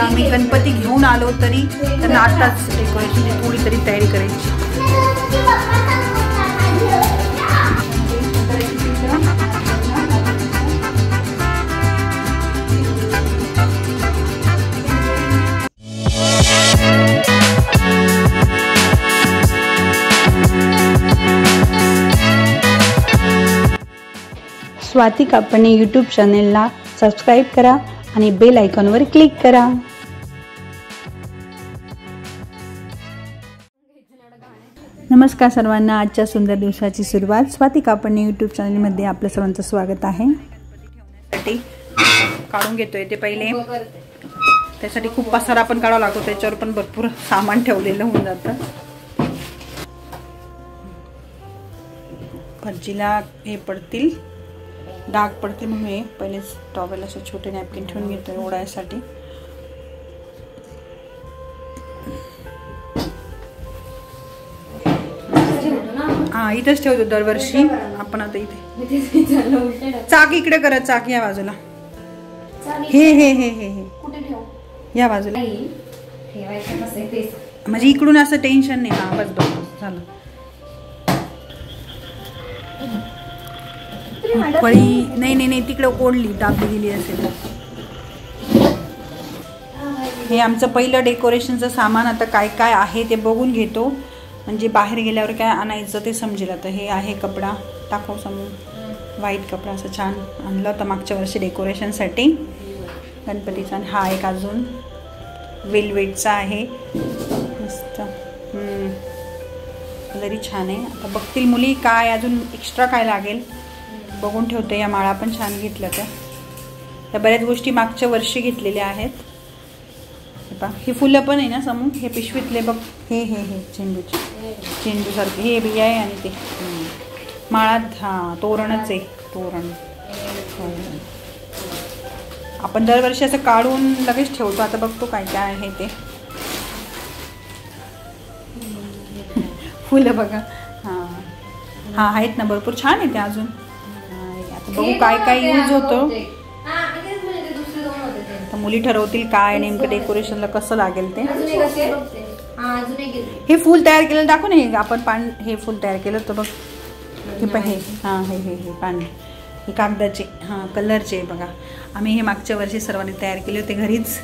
आम्ही गणपती घेऊन आलो तरी त्यांना आताच डेकोरेशनची थोडी तरी तयारी करायची. स्वाती कापणे यूट्यूब चॅनेलला सबस्क्राईब करा आणि बेल आयकॉनवर क्लिक करा. नमस्कार सर्वांना. आजच्या सुंदर दिवसाची सुरुवात स्वाती कापणे यूट्यूब चॅनलमध्ये आपलं सर्वांचं स्वागत आहे. काढून घेतोय ते पहिले, त्यासाठी खूप पसारा पण काढावा लागतो, त्याच्यावर पण भरपूर सामान ठेवलेलं होऊन जातं. भज्जीला हे पडतील, डाग पडतील म्हणून हे पहिलेच टॉवेल असे छोटे नॅपकिन ठेवून घेतोय ओढायसाठी. हा इथेच ठेवतो दरवर्षी आपण. आता इथे चाक इकडे करत, चाक या बाजूला, हे हे हे हे हे या बाजूला, म्हणजे इकडून असं टेन्शन नाही. हा बस बस झालं. फळी नाही नाही नाही तिकडे ओढली, दाबली गेली असेल. हे आमचं पहिलं डेकोरेशनचं सामान. आता काय काय आहे ते बघून घेतो, म्हणजे बाहेर गेल्यावर काय आणायचं ते समजेल. आता हे आहे कपडा, टाकू समोर, व्हाईट कपडा असं छान आणलं होतं मागच्या वर्षी डेकोरेशनसाठी गणपतीचा. आणि हा एक अजून वेलवेटचा आहे, मस्त कलरही छान आहे. आता बघतील मुली काय अजून एक्स्ट्रा काय लागेल बघून ठेवते. या माळा पण छान घेतल्या त्या बऱ्याच गोष्टी मागच्या वर्षी घेतलेल्या आहेत. हे फुलं पण आहे ना समोर, हे पिशवीतले बघ, हे हे हे चेंडू सारखे हे बी आहे. आणि ते माळात हां तोरणच आहे, तोरण. आपण दरवर्षी असं काढून लगेच ठेवतो. आता बघतो काय काय आहे ते. फुलं बघा, हां हां आहेत ना भरपूर, छान आहे ते अजून. बघू काय काय यूज होतं. तर मुली ठरवतील काय नेमकं डेकोरेशनला कसं लागेल ते. हे फूल तयार केलेलं दाखव ना, हे आपण हे फूल तयार केलं तर बघ, हे पण हे हां हे हे हे पांढरे, हे कागदाचे हां कलरचे बघा. आम्ही हे मागच्या वर्षी सर्वांनी तयार केले होते घरीच.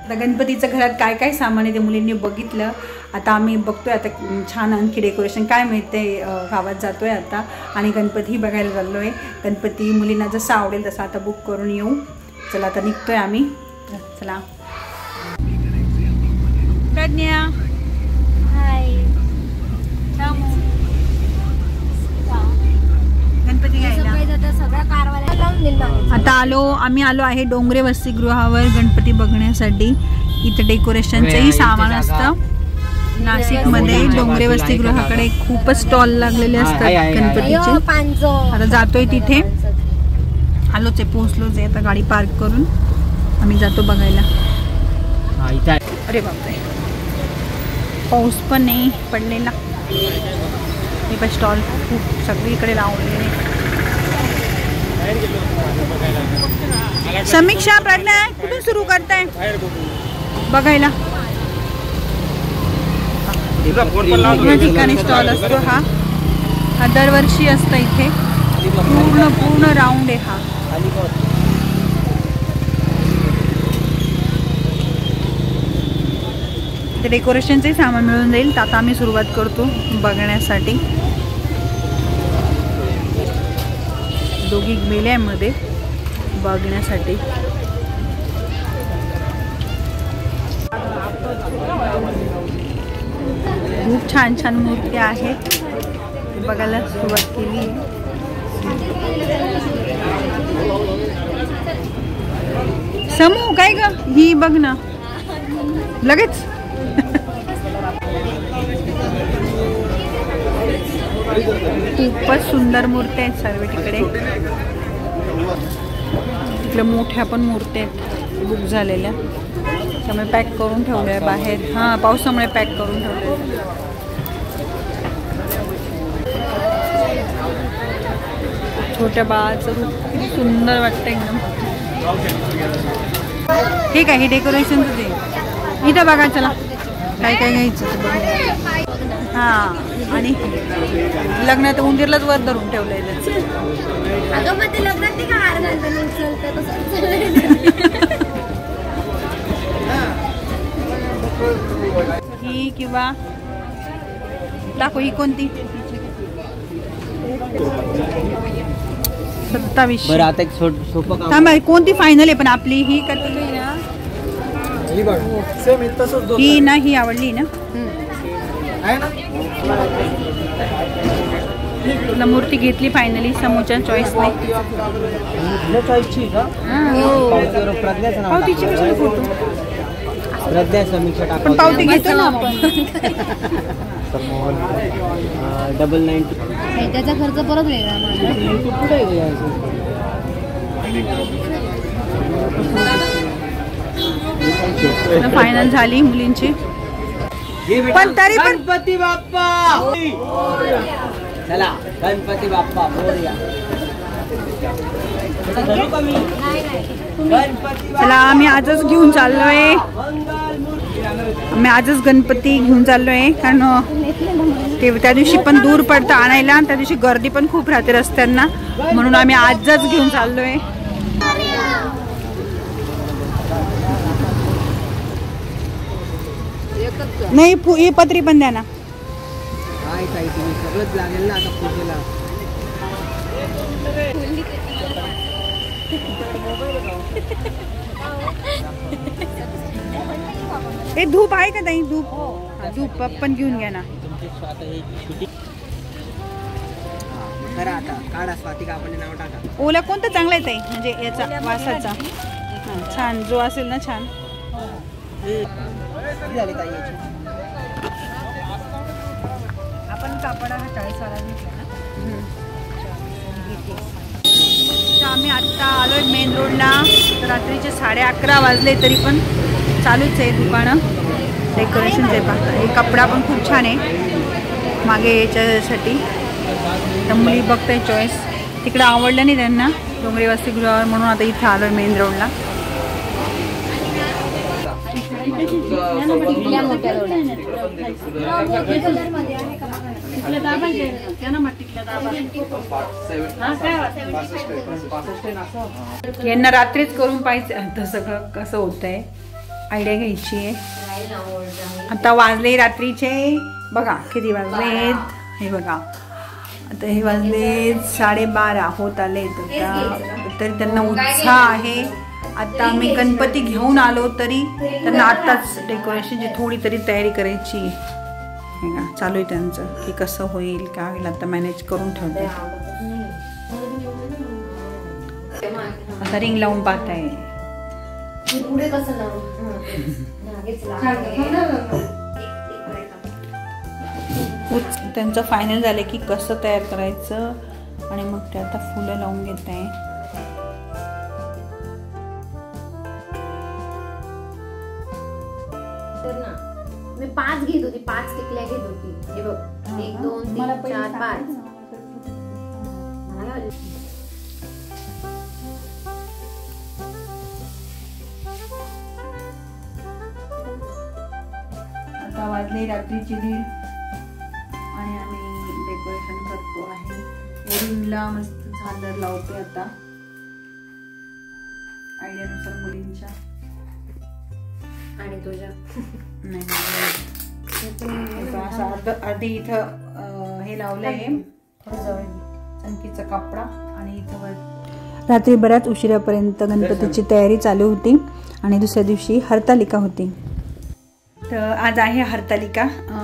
आता गणपतीचं घरात काय काय सामान आहे ते मुलींनी बघितलं. आता आम्ही बघतोय आता छान आणखी डेकोरेशन काय मिळते. गावात जातोय आता आणि गणपती बघायला चाललो आहे. गणपती मुलींना जसं आवडेल तसं आता बुक करून येऊ. चला आता निघतोय आम्ही. चला प्रज्ञा, हाय, गणपती घ्यायला आता आम्ही आलो आहे डोंगरे वसतिगृहावर गणपती बघण्यासाठी. इथे डेकोरेशनचंही सामान असतं. नाशिकमध्ये डोंगरे वसतिगृहाकडे खूपच स्टॉल लागलेले असतात गणपतीचे. आता जातोय तिथे, आलोच आहे, पोहोचलोच आहे. आता गाडी पार्क करून आम्ही जातो बघायला. अरे बापरे, पाऊस पण नाही पडलेला. हे पण स्टॉल खूप सगळीकडे लावलेले. समीक्षा, प्रज्ञा कुठून सुरू करताय बघायला? या ठिकाणी स्टॉल असतो. हा दरवर्षी असतं इथे. पूर्ण राऊंड आहे हा. ते डेकोरेशनचे सामान मिळून जाईल. आता आम्ही सुरुवात करतो बघण्यासाठी. दोघी मेल्यामध्ये बघण्यासाठी. खूप छान छान मूर्ती आहेत, बघायला सुरुवात केली. समूह काय ग ही बघ ना लगेच. खूपच सुंदर मूर्ती आहेत सर्व तिकडे. तिकडे मोठ्या पण मूर्ती आहेत बुक झालेल्या, त्यामुळे पॅक करून ठेवल्या बाहेर. हां पावसामुळे पॅक करून ठेवले. छोट्या बाळाचं रूप किती सुंदर वाटतं एकदम. हे काय हे डेकोरेशनचं ते इथं बघा. चला काय काय घ्यायचं हां. आणि लग्नात उंदीरलाच वर धरून ठेवलंय. ही किंवा दाखव ही कोणती 27. बरं आता एक सोपं थांबा कोणती फायनल आहे पण आपली ही का ही ना ही आवडली ना तुला मूर्ती घेतली फायनली समोरच्या चॉईसने. पावतीची कशाला फोटो पण पावती घेतो ना आपण. 990 त्याचा खर्च परत वेगळा. फायनल झाली मुलींची पण तरी पण गणपती बाप्पा. चला गणपती बाप्पा मोरया. चला आम्ही आजच घेऊन चाललोय. आम्ही आजच गणपती घेऊन चाललोय कारण ते त्या दिवशी पण दूर पडतं आणायला आणि त्या दिवशी गर्दी पण खूप राहते रस्त्यांना म्हणून आम्ही आजच घेऊन चाललोय. नाही ही पत्री पण द्या ना. सगळंच लागेल ना आता पूजेला. हे धूप आहे का ताई? धूप धूप पण घेऊन घ्या ना. आता काढा स्वातिका आपण नाव टाका. ओला कोणतं चांगला आहे ताई म्हणजे याचा वासाचा छान जो असेल ना छान. आपण कापडा हा 40वाला घेतला ना. आम्ही आत्ता आलोय मेन रोडला. रात्रीचे 11:30 वाजले तरी पण चालूच आहे दुकानं. डेकोरेशन आहे पहा. हे कपडा पण खूप छान आहे मागे याच्यासाठी. तर मुली बघताय चॉईस. तिकडं आवडलं नाही त्यांना डोंगरे वसतिगृहावर म्हणून आता इथं आलोय मेन रोडला. यांना रात्रीच करून पाहिजे आता सगळं कसं होतंय. आयडिया घ्यायची आहे. आता वाजले रात्रीचे बघा किती वाजलेत हे बघा. आता हे वाजले 12:30 होत आले. तरी त्यांना उत्साह आहे. आता आम्ही गणपती घेऊन आलो तरी त्यांना आत्ताच डेकोरेशनची थोडी तरी तयारी करायची चालू आहे त्यांचं की कसं होईल काय होईल. आता मॅनेज करून ठेवते. आता रिंग लावून पाहताय. त्यांचं फायनल झालं की कसं तयार करायचं आणि मग ते आता फुलं लावून घेत आहे. मी 5 घेत होती 5 टिकल्या घेत होती. हे बघ 1 2 3 4 5. आता वाजले रात्रीची 1:30 आणि आम्ही डेकोरेशन करतो आहे. रिंगला मस्त झालर लावते आता आयडियानुसार मुलींच्या आणि तुझ्या नाही अर्धी इथं हे लावलंय चमकीचा कपडा आणि इथं रात्री बऱ्याच उशिरापर्यंत गणपतीची तयारी चालू होती आणि दुसऱ्या दिवशी हरतालिका होती. तर आज आहे हरतालिका.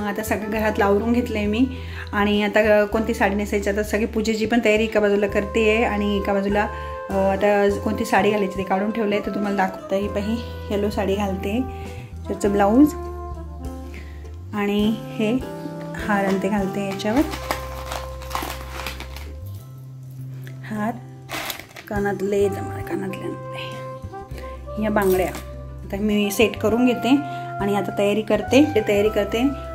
आता सगळं घरात आवरून घेतलंय मी आणि आता कोणती साडी नेसायची आता सगळी पूजेची पण तयारी एका बाजूला करते आहे आणि एका बाजूला आता कोणती साडी घालायची ते काढून ठेवलं आहे. तर तुम्हाला दाखवता ही पाही येलो साडी घालते त्याचं ब्लाऊज आणि हे हार आणि ते घालते याच्यावर. हार कानातले या बांगड्या आता मी सेट करून घेते आणि आता तयारी करते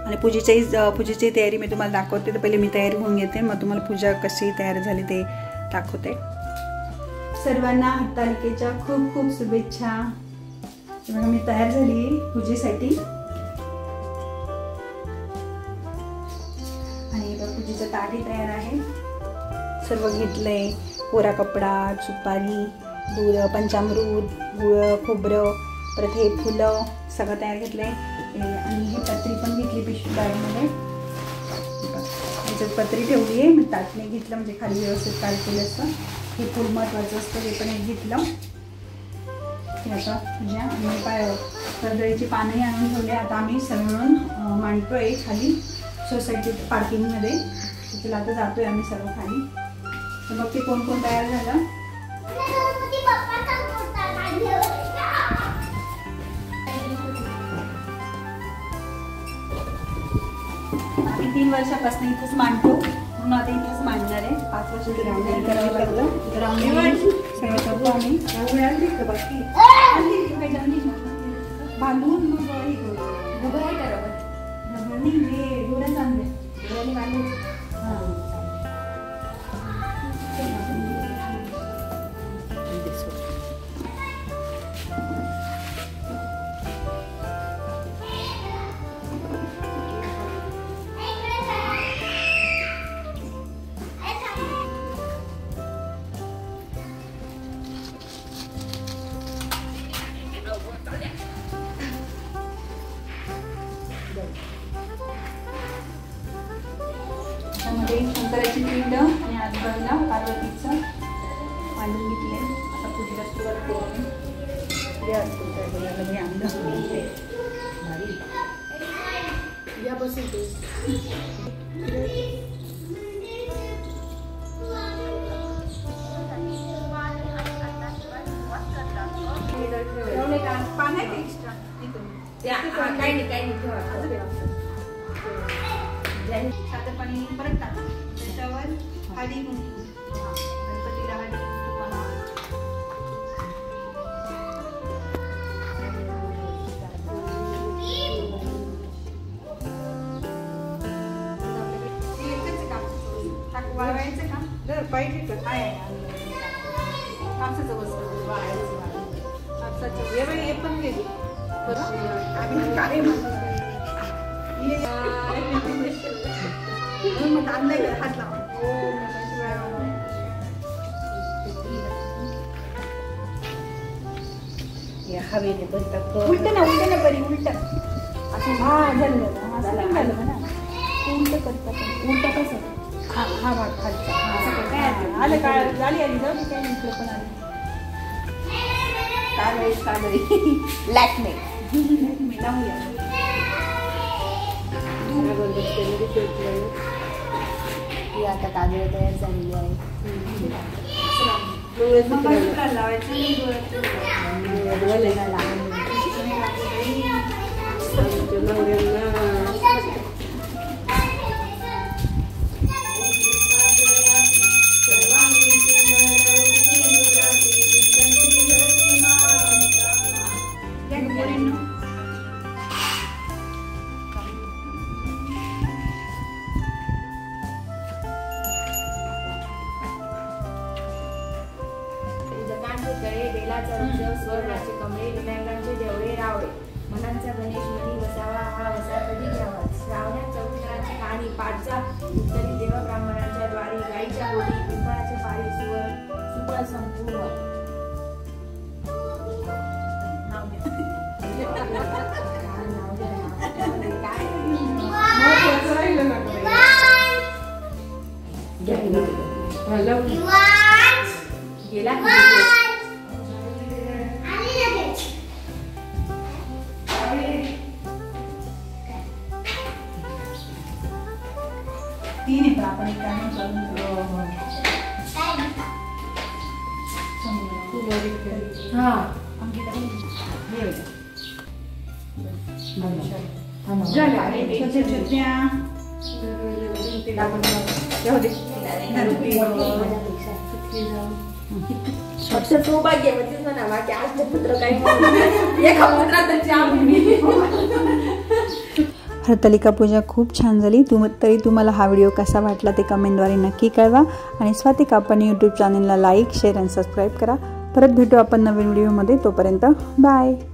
आणि पूजेची तयारी मी तुम्हाला दाखवते. तर पहिले मी तयारी होऊन घेते मग तुम्हाला पूजा कशी तयार झाली ते दाखवते. सर्वांना हरतालिकेच्या खूप खूप शुभेच्छा. तेव्हा मी तयार झाली पूजेसाठी आणि पूजेचं ताटही तयार आहे. सर्व घेतलंय, कोरा कपडा, सुपारी, दूध, पंचामृत, गुळ, खोबरं, परत हे फुलं सगळं तयार घेतलंय. आणि ही पत्री पण घेतली पिशवी बॅगमध्ये. याच्यात पत्री ठेवली आहे, मग ताटने घेतलं म्हणजे खाली व्यवस्थित काय केलं असतं. हे फुल महत्त्वाचं असतं, हे पण एक घेतलं. आता पूजा आणि कर्दळीची पानंही आणून ठेवले. आता आम्ही सर्व मिळून मांडतोय खाली सोसायटीत पार्किंगमध्ये. तिला आता जातोय आम्ही सर्व खाली. तर मग ते कोण कोण तयार झालं. आम्ही 3 वर्षापासून इथेच मांडतो म्हणून आता इथेच मांडणार आहे. 5 वर्षाची रांगोळी करावं लागलं. रांगोळी सगळं करतो आम्ही. रांगोळी आणली का बाकी बांधून मग हे डोळ्याच आणले. त्यामध्ये शंकराची पिंड आणि आजूबाजूला पार्वतीचं मांडून घेतले. आता पूजेला सुरुवात करून पान आहे साधं पाणी परत टाक. त्याच्यावर हळदी कुंकू, गणपतीला हळदी कुंकू म्हणा. वाळवायचं का जर पाहिजे का काय कापसाचं वस्त्र कापसाचं हे पण गेली आम्ही काय हात लावा. हवेने बनतात उलट ना बरी उलट असं झालं ना उलट करतात. उलट कसं हा भाग खालचा काय आलं काय झाली आली जाऊ काय म्हटलं पण आली कालई लॅकमे लावूया. ही आता काजळ तयार झालेली आहे. स्वर्णाचे कमळे विनायकांचे देवळे रावळे मनांचा गणेश मनी वसावा हा वसा कधी घ्यावा. श्रावणात चौथराची कहाणी पाठचा उत्तरी देव ब्राह्मणांच्या द्वारी गाईच्या गोडी पिंपळाचे पारी सुफळ संपूर्ण. गेला तीन येतं आपण एक काम करून फक्त सौभाग्यवतीच म्हणा बाकी आज पुत्र काही एका पुत्रात हरतालिका पूजा खूप छान झाली. तरी तुम्हाला हा व्हिडिओ कसा वाटला ते कमेंटद्वारे नक्की कळवा. आणि स्वाती कापड यूट्यूब चॅनलला लाईक, शेअर आणि सबस्क्राईब करा. परत भेटू आपण नवीन व्हिडिओमध्ये. तोपर्यंत बाय.